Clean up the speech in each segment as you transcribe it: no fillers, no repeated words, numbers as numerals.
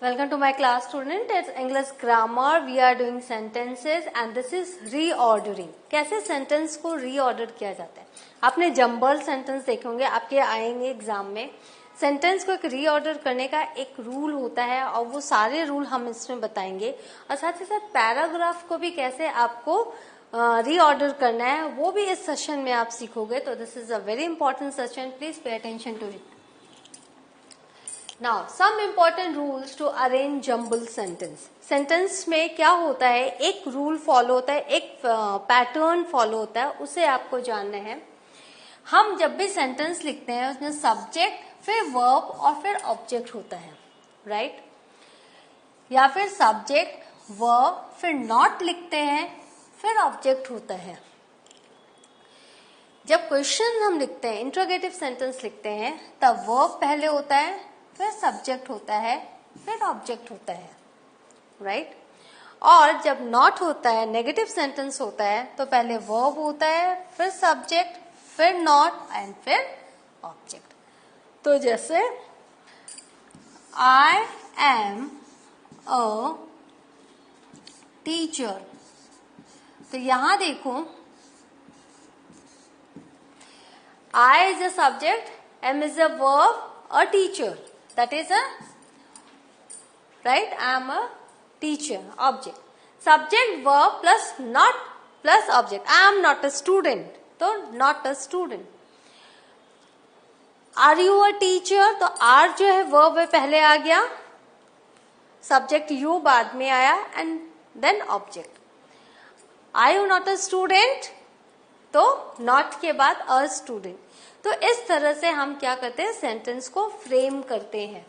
Welcome to my class student. It's English grammar. We are doing sentences and this is reordering. कैसे sentence को reorder किया जाता है. आपने जंबल सेंटेंस देखे होंगे, आपके आएंगे एग्जाम में. सेंटेंस को एक रीऑर्डर करने का एक रूल होता है और वो सारे रूल हम इसमें बताएंगे और साथ ही साथ पैराग्राफ को भी कैसे आपको रीऑर्डर करना है वो भी इस सेशन में आप सीखोगे. तो this is a very important session. Please pay attention to it. Now, some important rules to arrange jumble sentence. Sentence में क्या होता है, एक रूल फॉलो होता है, एक पैटर्न फॉलो होता है, उसे आपको जानना है. हम जब भी सेंटेंस लिखते हैं उसमें सब्जेक्ट, फिर वर्ब और फिर ऑब्जेक्ट होता है, राइट? या फिर सब्जेक्ट, वर्ब, फिर नॉट लिखते हैं, फिर ऑब्जेक्ट होता है. जब क्वेश्चन हम लिखते हैं, इंट्रोगेटिव सेंटेंस लिखते हैं, तब वर्ब पहले होता है, फिर सब्जेक्ट होता है, फिर ऑब्जेक्ट होता है, राइट? और जब नॉट होता है, नेगेटिव सेंटेंस होता है, तो पहले वर्ब होता है, फिर सब्जेक्ट, फिर नॉट एंड फिर ऑब्जेक्ट. तो जैसे आई एम अ टीचर, तो यहां देखो I is a subject, am is a verb, a teacher, that is a, right? I am a teacher, object. Subject, verb plus not plus object. I am not a student, तो not a student. Are you a teacher? तो are जो है verb है पहले आ गया, subject you बाद में आया and then object. Are you not a student? तो not के बाद a student. तो इस तरह से हम क्या करते हैं, सेंटेंस को फ्रेम करते हैं.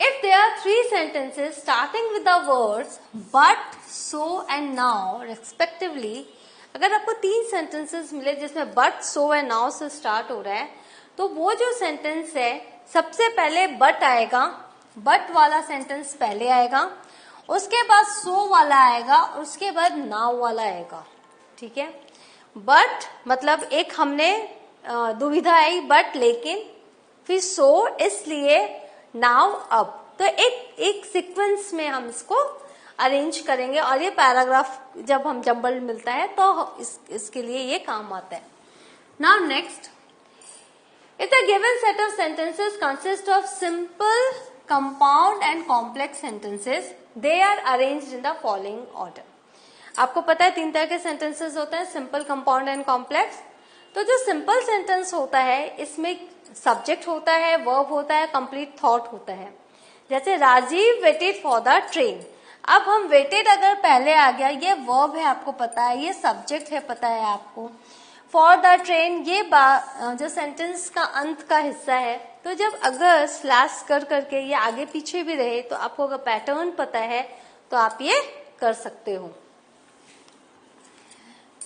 If there are 3 sentences starting with the words but, so and now respectively, अगर आपको 3 सेंटेंसेस मिले जिसमें बट, सो एंड नाउ से स्टार्ट हो रहा है, तो वो जो सेंटेंस है सबसे पहले बट आएगा, बट वाला सेंटेंस पहले आएगा, उसके बाद सो वाला आएगा, उसके बाद नाउ वाला आएगा. ठीक है? बट मतलब एक हमने दुविधा आई, बट लेकिन, फिर सो इसलिए, नाउ अब. तो एक सीक्वेंस में हम इसको अरेंज करेंगे और ये पैराग्राफ जब हम जंबल मिलता है तो इसके लिए ये काम आता है. Now next, if the given set of sentences consist of simple, compound and complex sentences, they are arranged in the following order. आपको पता है 3 तरह के सेंटेंसेस होते हैं, सिंपल, कंपाउंड एंड कॉम्प्लेक्स. तो जो सिंपल सेंटेंस होता है इसमें सब्जेक्ट होता है, वर्ब होता है, कंप्लीट थॉट होता है. जैसे Rajiv waited for the train. अब हम वेटेड अगर पहले आ गया, ये वर्ब है आपको पता है, ये सब्जेक्ट है पता है आपको, फॉर द ट्रेन ये जो सेंटेंस का अंत का हिस्सा है. तो जब अगर स्लैश कर करके ये आगे पीछे भी रहे तो आपको अगर पैटर्न पता है तो आप ये कर सकते हो.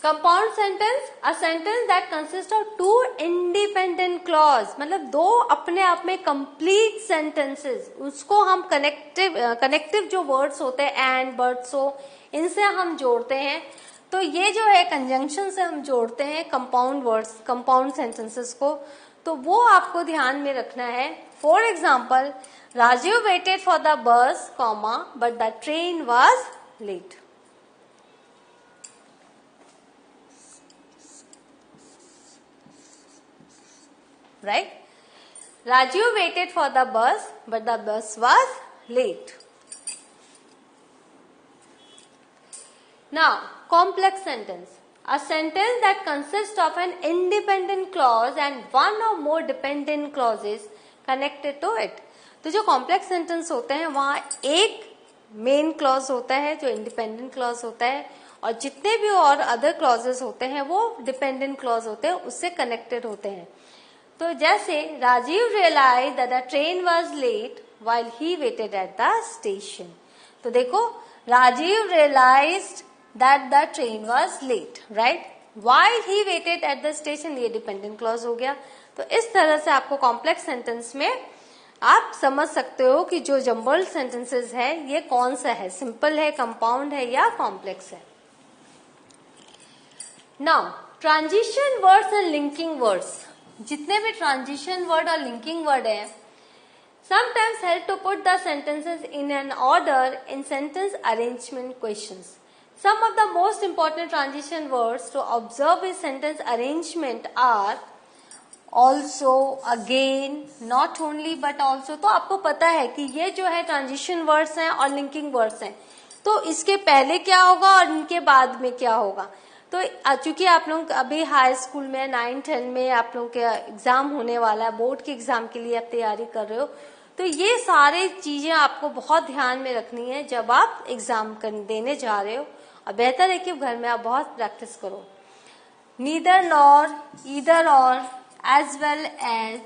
Compound sentence, a sentence that consist of 2 independent clause, मतलब 2 अपने आप में कंप्लीट सेंटेंसेस, उसको हम कनेक्टिव जो वर्ड्स होते हैं एंड, बट, सो, इनसे हम जोड़ते हैं. तो ये जो है कंजंक्शन से हम जोड़ते हैं कंपाउंड वर्ड्स, कंपाउंड सेंटेंसेस को. तो वो आपको ध्यान में रखना है. For example, Rajiv waited for the bus, comma, but the train was late. Right? Raju waited for the bus, but the bus was late. Now, complex sentence. A sentence that consists of an independent clause and one or more dependent clauses connected to it. तो जो complex sentence होते हैं वहाँ एक main clause होता है जो independent clause होता है और जितने भी और other clauses होते हैं वो dependent clause होते हैं, उससे connected होते हैं. तो जैसे Rajiv realize that the train was late while he waited at the station. तो देखो, Rajiv realized that the train was late, right? While he waited at the station, ये डिपेंडेंट क्लॉज हो गया. तो इस तरह से आपको कॉम्प्लेक्स सेंटेंस में आप समझ सकते हो कि जो जंबल्ड सेंटेंसेस है ये कौन सा है, सिंपल है, कंपाउंड है या कॉम्प्लेक्स है. Now transition words and linking words, जितने भी ट्रांजिशन वर्ड और लिंकिंग वर्ड है, sometimes help to put the sentences in an order in sentence arrangement questions. Some of the most important transition words to observe in sentence arrangement are also, again, not only but also. तो आपको पता है कि ये जो है transition words हैं और लिंकिंग वर्ड्स हैं, तो इसके पहले क्या होगा और इनके बाद में क्या होगा. तो चूंकि आप लोग अभी हाई स्कूल में 9-10 में आप लोग के एग्जाम होने वाला है, बोर्ड के एग्जाम के लिए आप तैयारी कर रहे हो, तो ये सारे चीजें आपको बहुत ध्यान में रखनी है जब आप एग्जाम देने जा रहे हो. और बेहतर है कि घर में आप बहुत प्रैक्टिस करो. Neither nor, either or, as well as,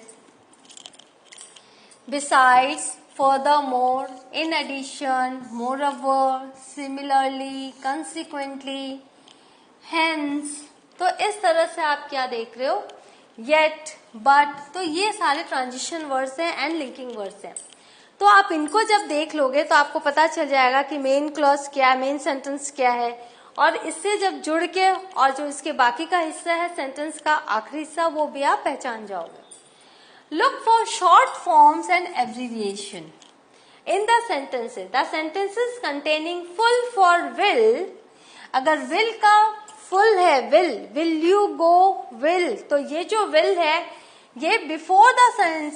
besides, furthermore, in addition, moreover, similarly, consequently, hence. तो इस तरह से आप क्या देख रहे हो, yet, but. तो ये सारे ट्रांजिशन वर्ड्स हैं एंड लिंकिंग वर्ड्स हैं. तो आप इनको जब देख लोगे तो आपको पता चल जाएगा कि मेन क्लॉज क्या है, मेन सेंटेंस क्या है, और इससे जब जुड़ के और जो इसके बाकी का हिस्सा है सेंटेंस का आखिरी हिस्सा, वो भी आप पहचान जाओगे. Look for short forms and abbreviation in the sentences. The sentences containing full for will. अगर will का full है, will you go, will, तो ये जो will है ये before the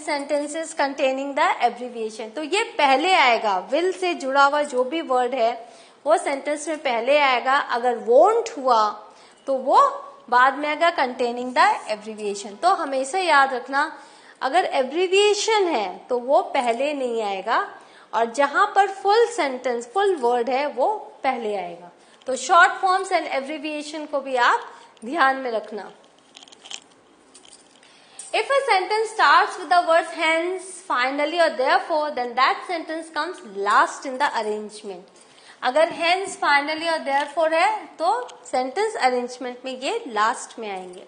sentences containing the abbreviation. तो ये पहले आएगा. will से जुड़ा हुआ जो भी word है वो सेंटेंस में पहले आएगा. अगर won't हुआ तो वो बाद में आएगा containing the abbreviation. तो हमेशा याद रखना, अगर एब्रीविएशन है तो वो पहले नहीं आएगा, और जहां पर फुल सेंटेंस, फुल वर्ड है वो पहले आएगा. तो शॉर्ट फॉर्म्स एंड एब्रीविएशन को भी आप ध्यान में रखना. If a sentence starts with the words hence, finally और therefore, then that sentence comes last in the arrangement. अगर हेंस, फाइनली और देयरफॉर है तो सेंटेंस अरेंजमेंट में ये लास्ट में आएंगे.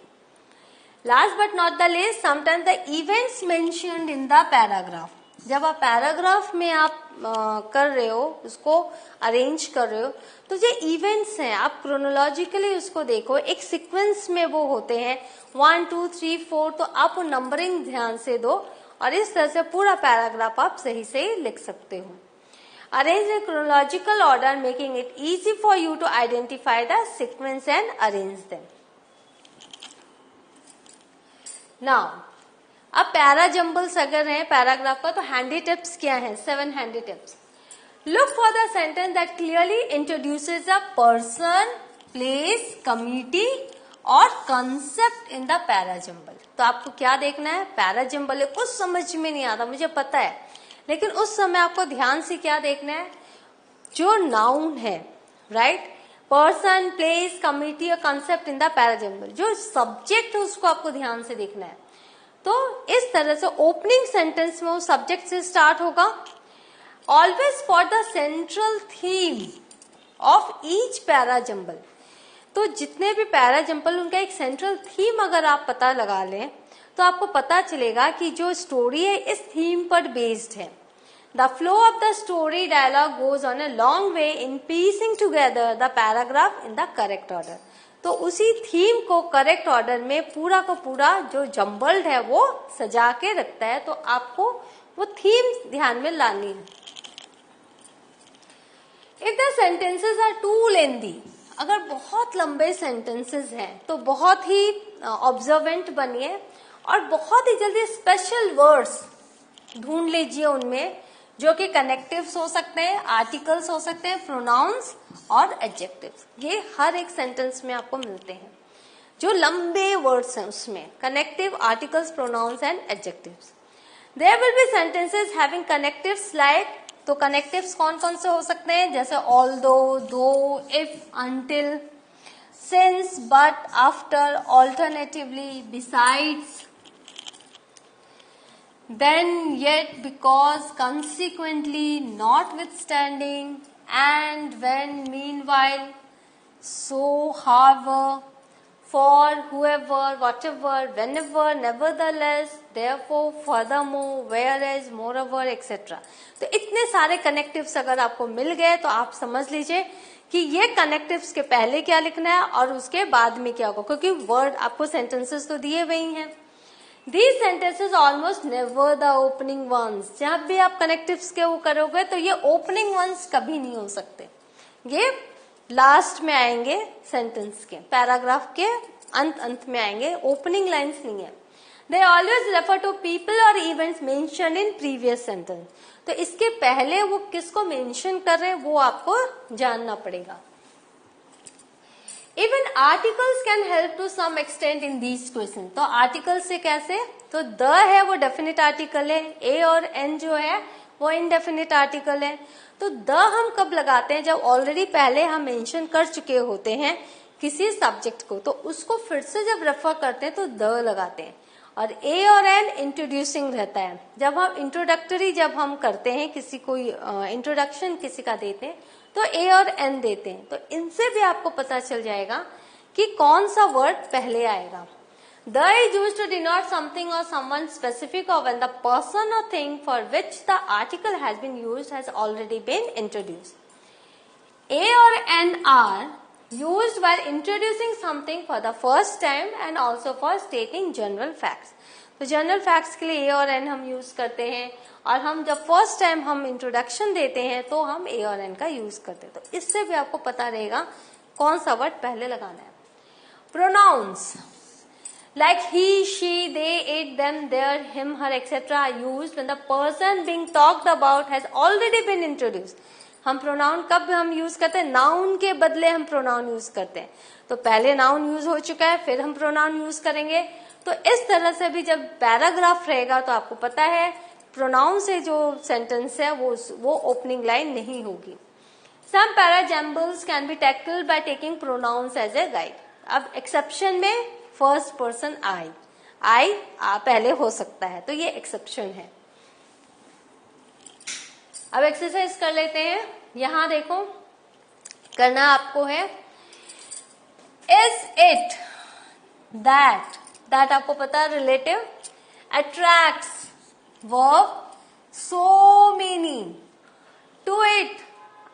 Last but not the least, sometimes the events mentioned in the paragraph. जब आप पैराग्राफ में आप कर रहे हो, उसको अरेंज कर रहे हो, तो जो इवेंट्स हैं आप क्रोनोलॉजिकली उसको देखो, एक सीक्वेंस में वो होते हैं 1, 2, 3, 4. तो आप नंबरिंग ध्यान से दो और इस तरह से पूरा पैराग्राफ आप सही से लिख सकते हो. Arrange in chronological order, making it easy for you to identify the sequence and arrange them. Now अब पैरा जम्बल्स अगर हैं पैराग्राफ का, तो हैंडी टिप्स क्या हैं? 7 handy tips. Look for the sentence that clearly introduces a person, place, community और concept in the para jumble. तो आपको क्या देखना है? पैरा जम्बल है, कुछ समझ में नहीं आता, मुझे पता है, लेकिन उस समय आपको ध्यान से क्या देखना है? जो नाउन है, राइट, पर्सन, प्लेस, कम्युनिटी और कंसेप्ट इन द पैराजम्बल, जो सब्जेक्ट है उसको आपको ध्यान से देखना है. तो इस तरह से ओपनिंग सेंटेंस में वो सब्जेक्ट से स्टार्ट होगा. Always for the central theme of each parajumble. तो जितने भी पैराजम्बल उनका एक सेंट्रल थीम अगर आप पता लगा लें तो आपको पता चलेगा कि जो स्टोरी है इस थीम पर बेस्ड है. The flow of the story dialogue goes on a long way in piecing together the paragraph in the correct order. तो उसी थीम को करेक्ट ऑर्डर में पूरा का पूरा जो जम्बल्ड है वो सजा के रखता है. तो आपको वो थीम ध्यान में लानी है. If the sentences are too lengthy, अगर बहुत लंबे सेंटेंसेस हैं तो बहुत ही ऑब्जर्वेंट बनिए और बहुत ही जल्दी स्पेशल वर्ड्स ढूंढ लीजिए उनमें, जो कि कनेक्टिव्स हो सकते हैं, आर्टिकल्स हो सकते हैं, प्रोनाउंस और एडजेक्टिव्स. ये हर एक सेंटेंस में आपको मिलते हैं. जो लंबे वर्ड्स हैं उसमें connective, articles, pronouns and adjectives. There will be sentences having connectives like, तो कनेक्टिव्स कौन कौन से हो सकते हैं? जैसे although, though, if, until, since, but, after, alternatively, besides, then, yet, because, consequently, notwithstanding, and, when, meanwhile, so, however, for, whoever, whatever, whenever, nevertheless, therefore, furthermore, whereas, moreover, etc. तो इतने सारे कनेक्टिव्स अगर आपको मिल गए तो आप समझ लीजिए कि ये कनेक्टिव्स के पहले क्या लिखना है और उसके बाद में क्या होगा, क्योंकि वर्ड आपको सेंटेंसेस तो दिए हुए ही हैं. These sentences almost never the opening ones. जब भी आप connectives के वो करोगे तो ये opening ones कभी नहीं हो सकते, ये लास्ट में आएंगे सेंटेंस के, पैराग्राफ के अंत में आएंगे, ओपनिंग लाइंस नहीं है. They always refer to people or events mentioned in previous sentence. तो इसके पहले वो किसको मेंशन कर रहे हैं वो आपको जानना पड़ेगा. Even articles can help to some extent in these questions. तो articles से कैसे, तो the है वो definite article है, a और n जो है वो indefinite article है. तो the हम कब लगाते हैं, जब ऑलरेडी पहले हम मेंशन कर चुके होते हैं किसी सब्जेक्ट को, तो उसको फिर से जब रेफर करते हैं तो the लगाते हैं. और a और n इंट्रोड्यूसिंग रहता है. जब हम इंट्रोडक्टरी जब हम करते हैं किसी को इंट्रोडक्शन किसी का देते हैं तो a और n देते हैं. तो इनसे भी आपको पता चल जाएगा कि कौन सा वर्ड पहले आएगा. The is used to denote something or someone specific or when the person or thing for which the article has been used has already been introduced. A or n are used while introducing something for the first time and also for stating general facts. तो general facts के लिए ए और N हम use करते हैं, और हम जब फर्स्ट टाइम हम इंट्रोडक्शन देते हैं तो हम ए और एन का यूज करते हैं. तो इससे भी आपको पता रहेगा कौन सा वर्ड पहले लगाना है. Pronouns like he, she, they, it, them, their, him, her, etc. are used when the person being talked about has already been introduced. हम प्रोनाउन कब हम यूज करते हैं, नाउन के बदले हम प्रोनाउन यूज करते हैं. तो पहले नाउन यूज हो चुका है, फिर हम प्रोनाउन यूज करेंगे. तो इस तरह से भी जब पैराग्राफ रहेगा तो आपको पता है प्रोनाउन से जो सेंटेंस है वो ओपनिंग लाइन नहीं होगी. Some parajumbles can be tackled by taking pronouns as a guide. अब एक्सेप्शन में फर्स्ट पर्सन आई पहले हो सकता है, तो ये एक्सेप्शन है. अब एक्सरसाइज कर लेते हैं. यहां देखो करना आपको है इज इट दैट आपको पता है relative, attracts verb, so many, to it,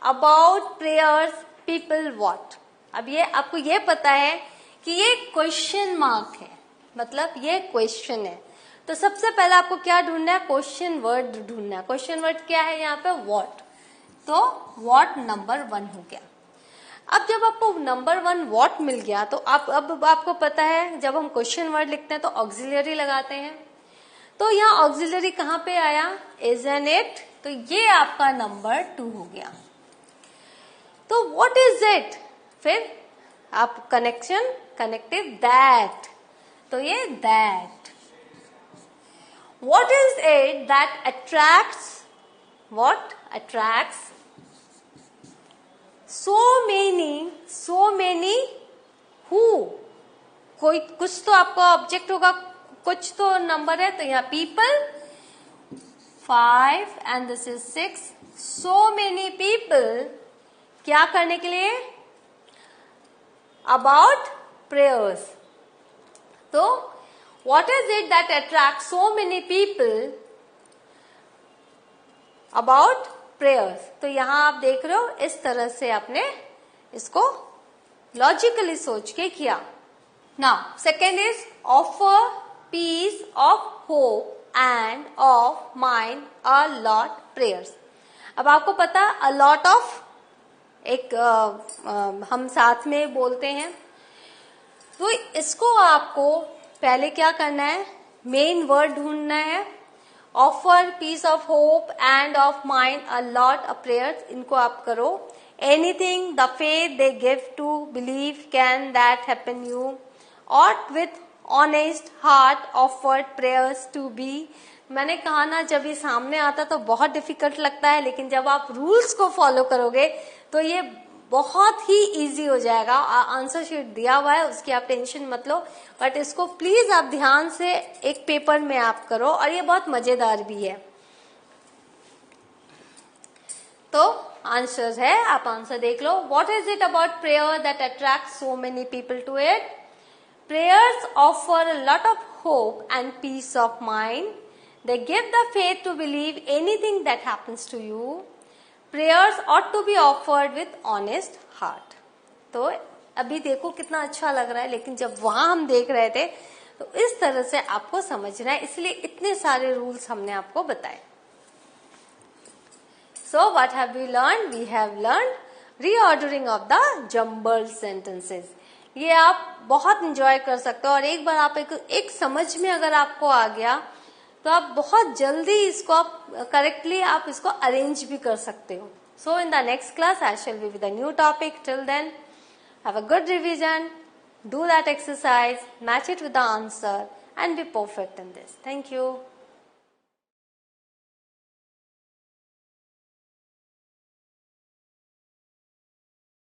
about, prayers, people, what. अब ये आपको ये पता है कि ये क्वेश्चन मार्क है, मतलब ये क्वेश्चन है. तो सबसे पहले आपको क्या ढूंढना है, क्वेश्चन वर्ड ढूंढना है. क्वेश्चन वर्ड क्या है यहाँ पे, व्हाट. तो व्हाट नंबर 1 हो गया. अब जब आपको नंबर 1 व्हाट मिल गया तो अब आपको पता है जब हम क्वेश्चन वर्ड लिखते हैं तो ऑक्सिलरी लगाते हैं. तो यहाँ ऑक्सिलरी कहाँ पे आया, इज एन इट. तो ये आपका नंबर 2 हो गया. तो व्हाट इज इट, फिर आप कनेक्टिव दैट, तो ये that. What is it that attracts, what attracts so many who. कोई कुछ तो आपका ऑब्जेक्ट होगा, कुछ तो नंबर है, तो यहाँ people 5 and this is 6. so many people क्या करने के लिए, about prayers. तो what is it that attracts so many people about prayers. तो यहां आप देख रहे हो इस तरह से आपने इसको लॉजिकली सोच के किया. Now second is offer peace of hope and of mind a lot prayers. अब आपको पता अ लॉट ऑफ एक हम साथ में बोलते हैं, तो इसको आपको पहले क्या करना है, मेन वर्ड ढूंढना है. Offer peace of hope and of mind a lot a prayers, इनको आप करो. Anything the faith they give to believe can that happen you, और with honest heart offered prayers to be. मैंने कहा ना जब ये सामने आता तो बहुत डिफिकल्ट लगता है, लेकिन जब आप रूल्स को फॉलो करोगे तो ये बहुत ही इजी हो जाएगा. आंसर शीट दिया हुआ है, उसकी आप टेंशन मत लो, बट इसको प्लीज आप ध्यान से एक पेपर में आप करो, और ये बहुत मजेदार भी है. तो आंसर है, आप आंसर देख लो. What is it about prayer that attract so many people to it. Prayers offer a lot of hope and peace of mind. They give the faith to believe anything that happens to you. Prayers ought to be offered with honest heart. तो अभी देखो कितना अच्छा लग रहा है, लेकिन जब वहां हम देख रहे थे तो इस तरह से आपको समझना है, इसलिए इतने सारे रूल्स हमने आपको बताए. So what have we learned? We have learned reordering of the jumbled sentences. ये आप बहुत इंजॉय कर सकते हो और एक बार आप एक समझ में अगर आपको आ गया तो आप बहुत जल्दी इसको आप करेक्टली आप इसको अरेंज भी कर सकते हो. So in the next class I shall be with a new topic. Till then, have a good revision, do that exercise, match it with the answer and be perfect in this. Thank you.